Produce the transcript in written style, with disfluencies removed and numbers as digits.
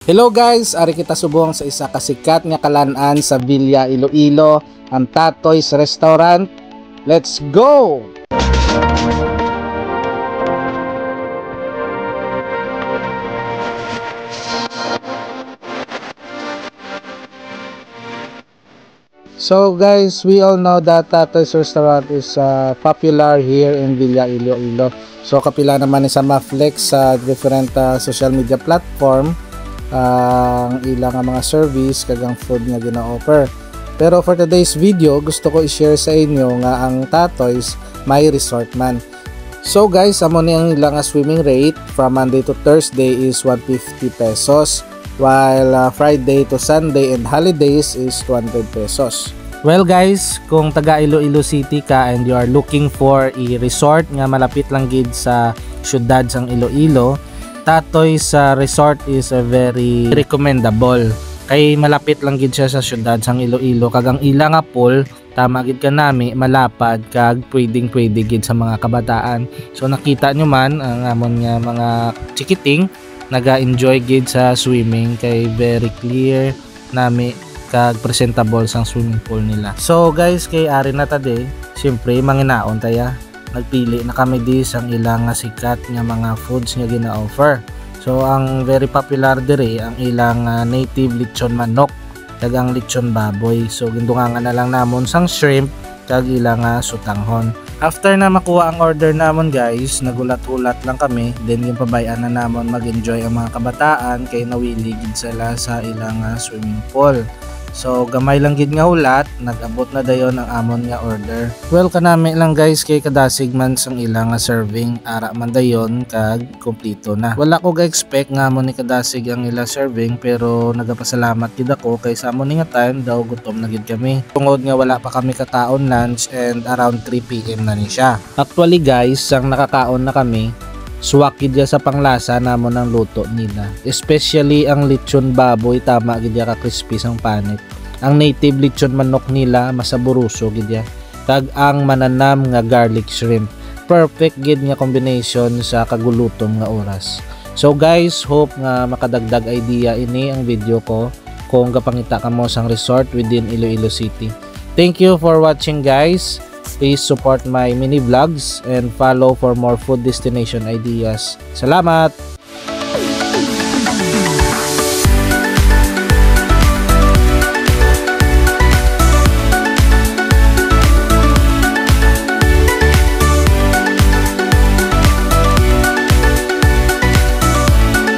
Hello guys, ari kita subong sa isa ka sikat nga kalan-an sa Villa Iloilo, ang Tatoy's Restaurant. Let's go! So guys, we all know that Tatoy's Restaurant is popular here in Villa Iloilo. So kapila naman ni sa ma-flex sa different social media platform ang ilang mga service kagang food nga gina-offer. Pero for today's video, gusto ko i-share sa inyo nga ang Tatoy's may resort man. So guys, amo ni ang ilang swimming rate from Monday to Thursday is 150 pesos, while Friday to Sunday and holidays is 200 pesos. Well guys, kung taga Iloilo City ka and you are looking for a resort nga malapit lang gid sa syudad sang Iloilo, Tatoy's Resort is a very recommendable. Kay malapit lang gid siya sa syudad sang Iloilo, kag ang ila nga pool tama gid kanami malapad kag pwedeng gid sa mga kabataan. So nakita nyo man ang amon nga mga chikiting naga-enjoy gid sa swimming, kay very clear nami kag presentable sang swimming pool nila. So guys, kay ari na tadi, syempre manginaon taya. Nagpili na kami di sang ilang nga sikat nga mga foods nga gina-offer. So ang very popular diri ang ilang native lechon manok kag ang lechon baboy. So gindungangan na lang namon sang shrimp kag ilang sutanghon. After na makuha ang order namon guys, nagulat-ulat lang kami. Then yung pabayaan na namon mag-enjoy ang mga kabataan kay nawiligid sila sa ilang swimming pool. So gamay lang gid nga hulat, nag-abot na dayon ang amon nga order. Well kanami lang guys, kay kadasig man sang ilang serving, ara man dayon kag kompleto na. Wala ko ga-expect nga amon ni kadasig ang ila serving, pero nagapasalamat gid ako kay sa amon nga time daw gutom na gid kami. Tungod nga wala pa kami kataon lunch and around 3 PM na ni siya. Actually guys, sang nakakaon na kami, suwak gid sa panglasa namon ang luto nila. Especially ang lechon baboy, tama gid ka crispy sang panit. Ang native lechon manok nila masaburuso gid ya. Kag ang mananam nga garlic shrimp. Perfect gid nga combination sa kagulutom nga oras. So guys, hope nga makadagdag idea ini ang video ko kung kapangita ka mo sang resort within Iloilo City. Thank you for watching guys. Please support my mini vlogs and follow for more food destination ideas. Salamat!